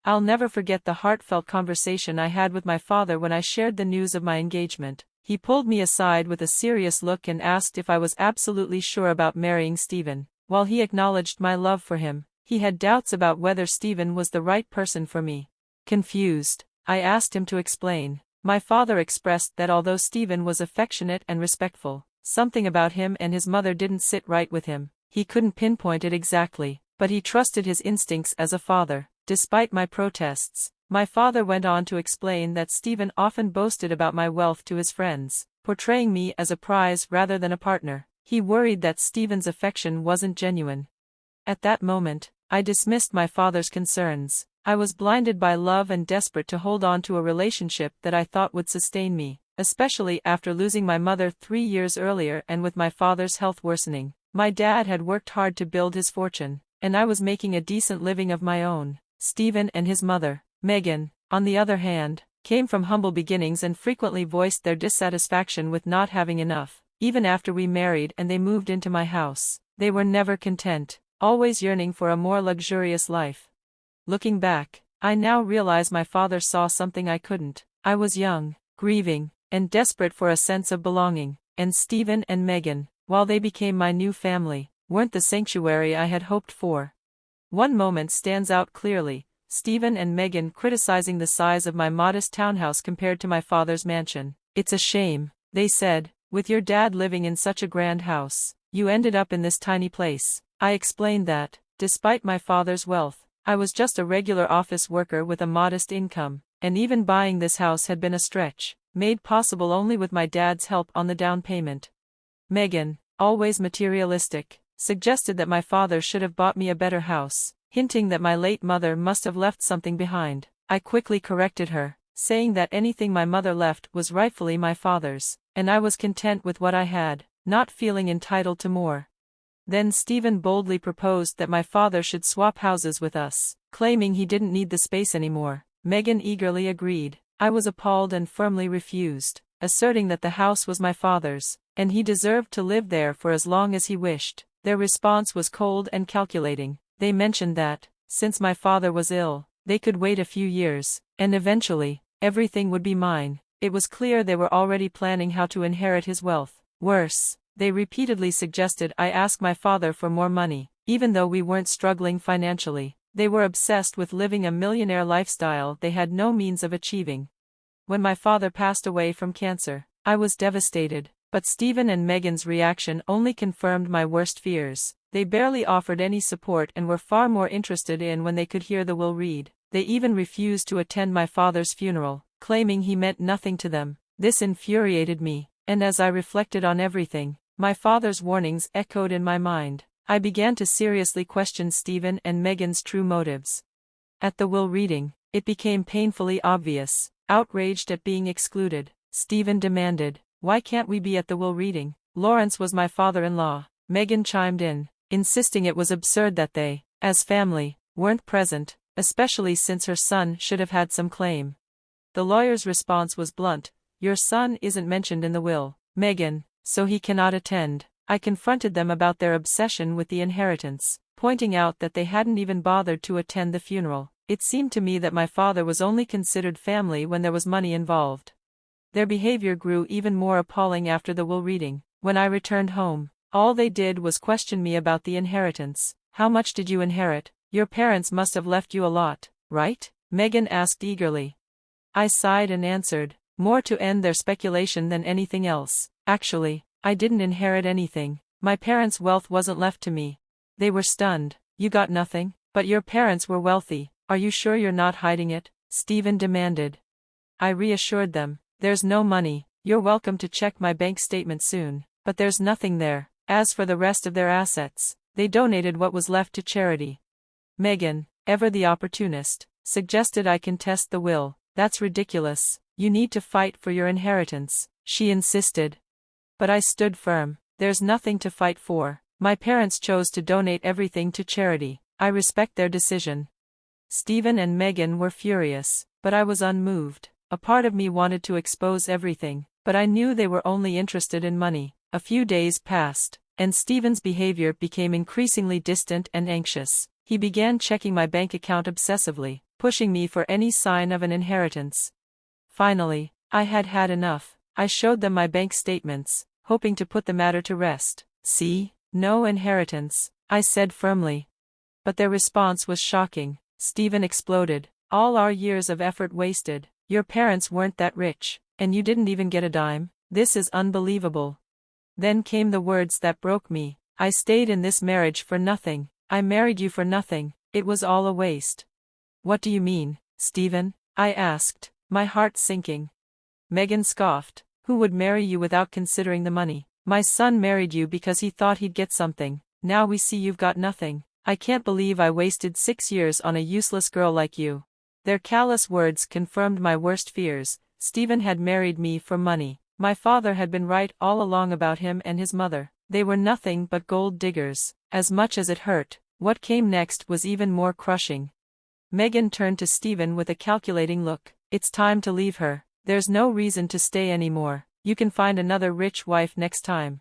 I'll never forget the heartfelt conversation I had with my father when I shared the news of my engagement. He pulled me aside with a serious look and asked if I was absolutely sure about marrying Stephen. While he acknowledged my love for him, he had doubts about whether Stephen was the right person for me. Confused, I asked him to explain. My father expressed that although Stephen was affectionate and respectful, something about him and his mother didn't sit right with him. He couldn't pinpoint it exactly, but he trusted his instincts as a father. Despite my protests, my father went on to explain that Stephen often boasted about my wealth to his friends, portraying me as a prize rather than a partner. He worried that Stephen's affection wasn't genuine. At that moment, I dismissed my father's concerns. I was blinded by love and desperate to hold on to a relationship that I thought would sustain me, especially after losing my mother 3 years earlier and with my father's health worsening. My dad had worked hard to build his fortune, and I was making a decent living of my own. Stephen and his mother, Megan, on the other hand, came from humble beginnings and frequently voiced their dissatisfaction with not having enough. Even after we married and they moved into my house, they were never content, always yearning for a more luxurious life. Looking back, I now realize my father saw something I couldn't. I was young, grieving, and desperate for a sense of belonging, and Stephen and Megan, while they became my new family, weren't the sanctuary I had hoped for. One moment stands out clearly: Stephen and Megan criticizing the size of my modest townhouse compared to my father's mansion. "It's a shame," they said, "with your dad living in such a grand house, you ended up in this tiny place." I explained that, despite my father's wealth, I was just a regular office worker with a modest income, and even buying this house had been a stretch, made possible only with my dad's help on the down payment. Megan, always materialistic, suggested that my father should have bought me a better house, hinting that my late mother must have left something behind. I quickly corrected her, saying that anything my mother left was rightfully my father's, and I was content with what I had, not feeling entitled to more. Then Stephen boldly proposed that my father should swap houses with us, claiming he didn't need the space anymore. Megan eagerly agreed. I was appalled and firmly refused, asserting that the house was my father's, and he deserved to live there for as long as he wished. Their response was cold and calculating. They mentioned that, since my father was ill, they could wait a few years, and eventually, everything would be mine. It was clear they were already planning how to inherit his wealth. Worse, they repeatedly suggested I ask my father for more money, even though we weren't struggling financially. They were obsessed with living a millionaire lifestyle they had no means of achieving. When my father passed away from cancer, I was devastated. But Stephen and Megan's reaction only confirmed my worst fears. They barely offered any support and were far more interested in when they could hear the will read. They even refused to attend my father's funeral, claiming he meant nothing to them. This infuriated me, and as I reflected on everything, my father's warnings echoed in my mind. I began to seriously question Stephen and Megan's true motives. At the will reading, it became painfully obvious. Outraged at being excluded, Stephen demanded, "Why can't we be at the will reading?" Lawrence was my father-in-law. Megan chimed in, insisting it was absurd that they, as family, weren't present, especially since her son should have had some claim. The lawyer's response was blunt: "Your son isn't mentioned in the will, Megan, so he cannot attend." I confronted them about their obsession with the inheritance, pointing out that they hadn't even bothered to attend the funeral. It seemed to me that my father was only considered family when there was money involved. Their behavior grew even more appalling after the will reading. When I returned home, all they did was question me about the inheritance. "How much did you inherit? Your parents must have left you a lot, right?" Megan asked eagerly. I sighed and answered, more to end their speculation than anything else. "Actually, I didn't inherit anything. My parents' wealth wasn't left to me." They were stunned. "You got nothing? But your parents were wealthy. Are you sure you're not hiding it?" Stephen demanded. I reassured them, "There's no money. You're welcome to check my bank statement soon, but there's nothing there." As for the rest of their assets, they donated what was left to charity. Megan, ever the opportunist, suggested I contest the will. "That's ridiculous. You need to fight for your inheritance," she insisted. But I stood firm. "There's nothing to fight for. My parents chose to donate everything to charity. I respect their decision." Stephen and Megan were furious, but I was unmoved. A part of me wanted to expose everything, but I knew they were only interested in money. A few days passed, and Stephen's behavior became increasingly distant and anxious. He began checking my bank account obsessively, pushing me for any sign of an inheritance. Finally, I had had enough. I showed them my bank statements, hoping to put the matter to rest. "See? No inheritance," I said firmly. But their response was shocking. "Stephen exploded. All our years of effort wasted. Your parents weren't that rich, and you didn't even get a dime. This is unbelievable." Then came the words that broke me. "I stayed in this marriage for nothing. I married you for nothing. It was all a waste." "What do you mean, Stephen?" I asked, my heart sinking. Megan scoffed. "Who would marry you without considering the money? My son married you because he thought he'd get something. Now we see you've got nothing. I can't believe I wasted 6 years on a useless girl like you." Their callous words confirmed my worst fears. Stephen had married me for money. My father had been right all along about him and his mother. They were nothing but gold diggers. As much as it hurt, what came next was even more crushing. Megan turned to Stephen with a calculating look. "It's time to leave her. There's no reason to stay anymore. You can find another rich wife next time."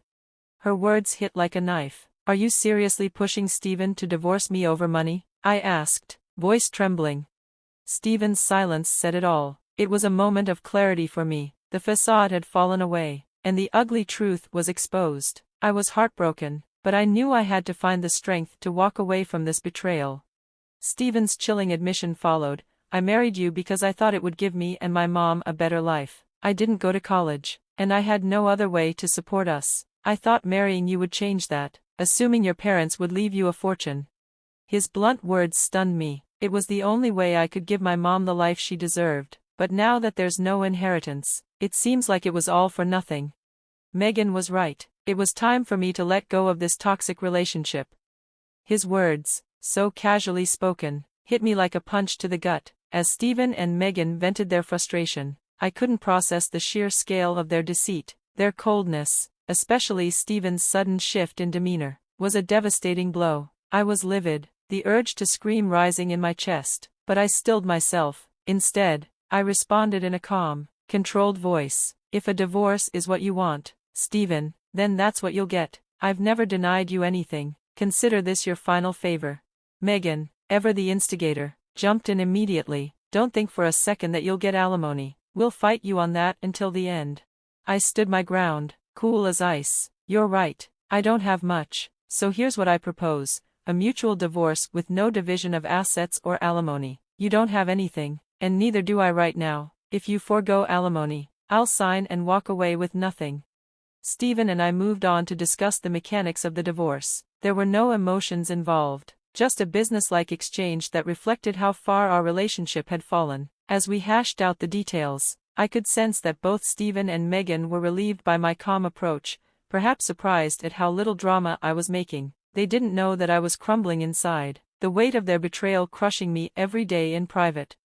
Her words hit like a knife. "Are you seriously pushing Stephen to divorce me over money?" I asked, voice trembling. Stephen's silence said it all. It was a moment of clarity for me. The facade had fallen away, and the ugly truth was exposed. I was heartbroken, but I knew I had to find the strength to walk away from this betrayal. Stephen's chilling admission followed. "I married you because I thought it would give me and my mom a better life. I didn't go to college, and I had no other way to support us. I thought marrying you would change that, assuming your parents would leave you a fortune." His blunt words stunned me. It was the only way I could give my mom the life she deserved, but now that there's no inheritance, it seems like it was all for nothing. Megan was right. It was time for me to let go of this toxic relationship. His words, so casually spoken, hit me like a punch to the gut. As Stephen and Megan vented their frustration, I couldn't process the sheer scale of their deceit. Their coldness, especially Stephen's sudden shift in demeanor, was a devastating blow. I was livid, the urge to scream rising in my chest, but I stilled myself. Instead, I responded in a calm, controlled voice. "If a divorce is what you want, Stephen, then that's what you'll get. I've never denied you anything. Consider this your final favor." Megan, ever the instigator, jumped in immediately. "Don't think for a second that you'll get alimony. We'll fight you on that until the end." I stood my ground, cool as ice. "You're right, I don't have much, so here's what I propose. A mutual divorce with no division of assets or alimony. You don't have anything, and neither do I right now. If you forego alimony, I'll sign and walk away with nothing." Stephen and I moved on to discuss the mechanics of the divorce. There were no emotions involved, just a business-like exchange that reflected how far our relationship had fallen. As we hashed out the details, I could sense that both Stephen and Megan were relieved by my calm approach, perhaps surprised at how little drama I was making. They didn't know that I was crumbling inside, the weight of their betrayal crushing me every day in private.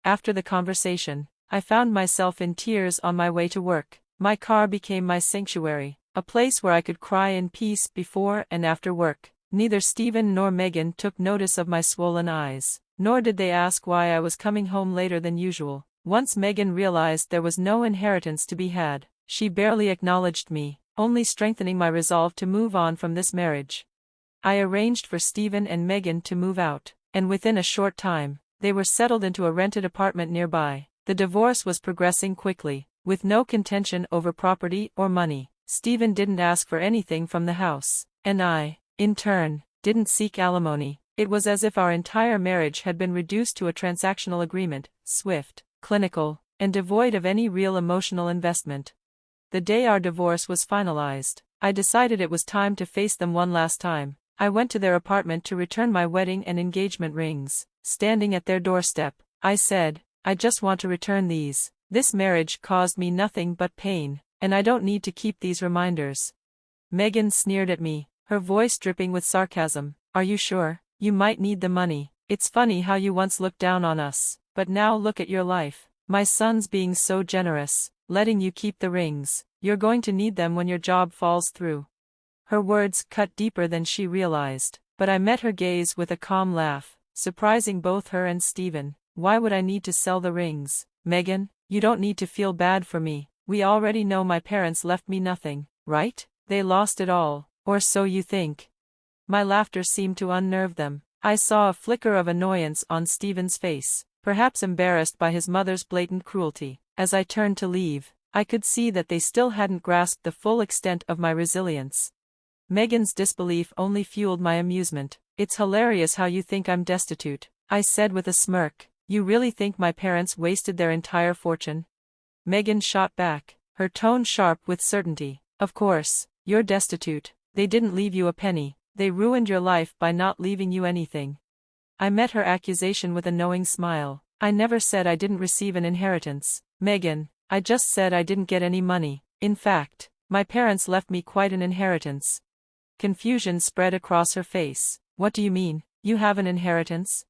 After the conversation, I found myself in tears on my way to work. My car became my sanctuary, a place where I could cry in peace before and after work. Neither Stephen nor Megan took notice of my swollen eyes, nor did they ask why I was coming home later than usual. Once Megan realized there was no inheritance to be had, she barely acknowledged me, only strengthening my resolve to move on from this marriage. I arranged for Stephen and Megan to move out, and within a short time, they were settled into a rented apartment nearby. The divorce was progressing quickly, with no contention over property or money. Stephen didn't ask for anything from the house, and I, in turn, didn't seek alimony. It was as if our entire marriage had been reduced to a transactional agreement, swift, clinical, and devoid of any real emotional investment. The day our divorce was finalized, I decided it was time to face them one last time. I went to their apartment to return my wedding and engagement rings. Standing at their doorstep, I said, "I just want to return these. This marriage caused me nothing but pain, and I don't need to keep these reminders." Megan sneered at me, her voice dripping with sarcasm. "Are you sure? You might need the money. It's funny how you once looked down on us, but now look at your life. My son's being so generous, letting you keep the rings. You're going to need them when your job falls through." Her words cut deeper than she realized, but I met her gaze with a calm laugh, surprising both her and Stephen. "Why would I need to sell the rings, Megan? You don't need to feel bad for me. We already know my parents left me nothing, right? They lost it all, or so you think." My laughter seemed to unnerve them. I saw a flicker of annoyance on Stephen's face. perhaps embarrassed by his mother's blatant cruelty. As I turned to leave, I could see that they still hadn't grasped the full extent of my resilience. Megan's disbelief only fueled my amusement. "It's hilarious how you think I'm destitute," I said with a smirk. "You really think my parents wasted their entire fortune?" Megan shot back, her tone sharp with certainty. "Of course, you're destitute. They didn't leave you a penny. They ruined your life by not leaving you anything." I met her accusation with a knowing smile. "I never said I didn't receive an inheritance, Megan. I just said I didn't get any money. In fact, my parents left me quite an inheritance." Confusion spread across her face. "What do you mean, you have an inheritance?"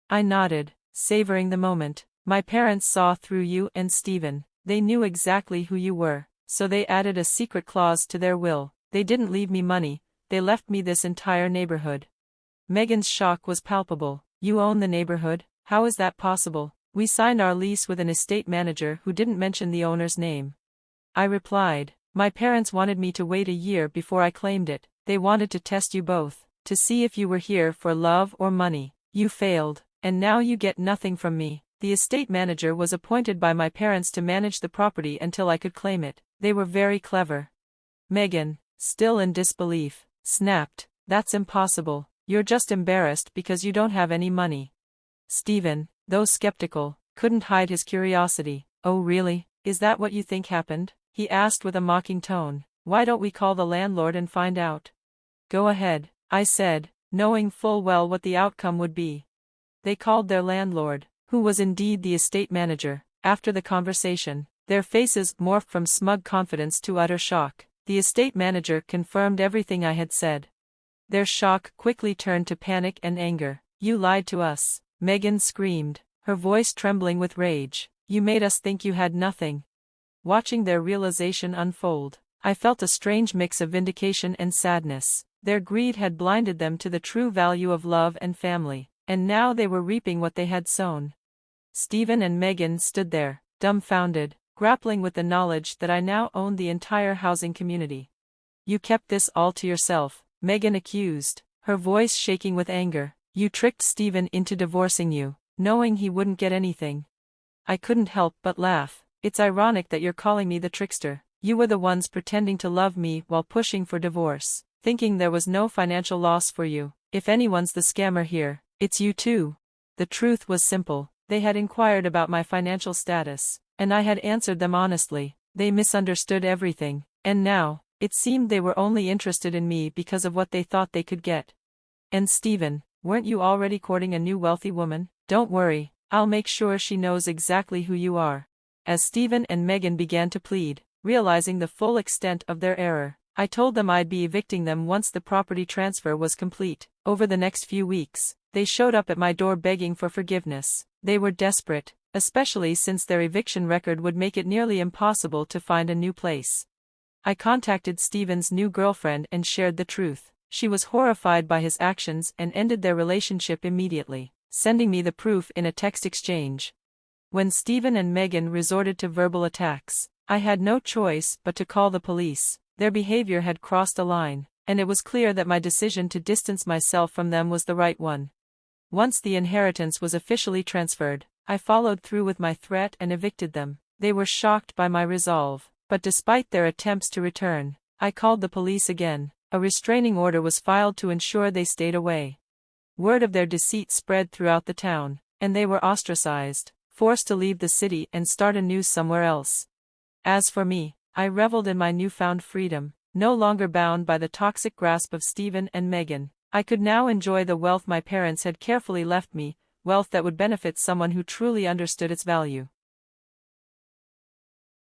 I nodded, savoring the moment. "My parents saw through you and Stephen. They knew exactly who you were, so they added a secret clause to their will. They didn't leave me money, they left me this entire neighborhood." Megan's shock was palpable. "You own the neighborhood? How is that possible? We signed our lease with an estate manager who didn't mention the owner's name." I replied, "My parents wanted me to wait a year before I claimed it. They wanted to test you both, to see if you were here for love or money. You failed, and now you get nothing from me." The estate manager was appointed by my parents to manage the property until I could claim it. They were very clever. Megan, still in disbelief, snapped, "That's impossible. You're just embarrassed because you don't have any money." Stephen, though skeptical, couldn't hide his curiosity. "Oh really? Is that what you think happened?" he asked with a mocking tone. "Why don't we call the landlord and find out?" "Go ahead," I said, knowing full well what the outcome would be. They called their landlord, who was indeed the estate manager. After the conversation, their faces morphed from smug confidence to utter shock. The estate manager confirmed everything I had said. Their shock quickly turned to panic and anger. "You lied to us," Megan screamed, her voice trembling with rage. "You made us think you had nothing." Watching their realization unfold, I felt a strange mix of vindication and sadness. Their greed had blinded them to the true value of love and family, and now they were reaping what they had sown. Stephen and Megan stood there, dumbfounded, grappling with the knowledge that I now owned the entire housing community. "You kept this all to yourself," Megan accused, her voice shaking with anger. "You tricked Stephen into divorcing you, knowing he wouldn't get anything." I couldn't help but laugh. "It's ironic that you're calling me the trickster. You were the ones pretending to love me while pushing for divorce, thinking there was no financial loss for you. If anyone's the scammer here, it's you too." The truth was simple. They had inquired about my financial status, and I had answered them honestly. They misunderstood everything, and now, it seemed they were only interested in me because of what they thought they could get. "And Stephen, weren't you already courting a new wealthy woman? Don't worry, I'll make sure she knows exactly who you are." As Stephen and Megan began to plead, realizing the full extent of their error, I told them I'd be evicting them once the property transfer was complete. Over the next few weeks, they showed up at my door begging for forgiveness. They were desperate, especially since their eviction record would make it nearly impossible to find a new place. I contacted Stephen's new girlfriend and shared the truth. She was horrified by his actions and ended their relationship immediately, sending me the proof in a text exchange. When Stephen and Megan resorted to verbal attacks, I had no choice but to call the police. Their behavior had crossed a line, and it was clear that my decision to distance myself from them was the right one. Once the inheritance was officially transferred, I followed through with my threat and evicted them. They were shocked by my resolve, but despite their attempts to return, I called the police again. A restraining order was filed to ensure they stayed away. Word of their deceit spread throughout the town, and they were ostracized, forced to leave the city and start anew somewhere else. As for me, I reveled in my newfound freedom, no longer bound by the toxic grasp of Stephen and Megan. I could now enjoy the wealth my parents had carefully left me, wealth that would benefit someone who truly understood its value.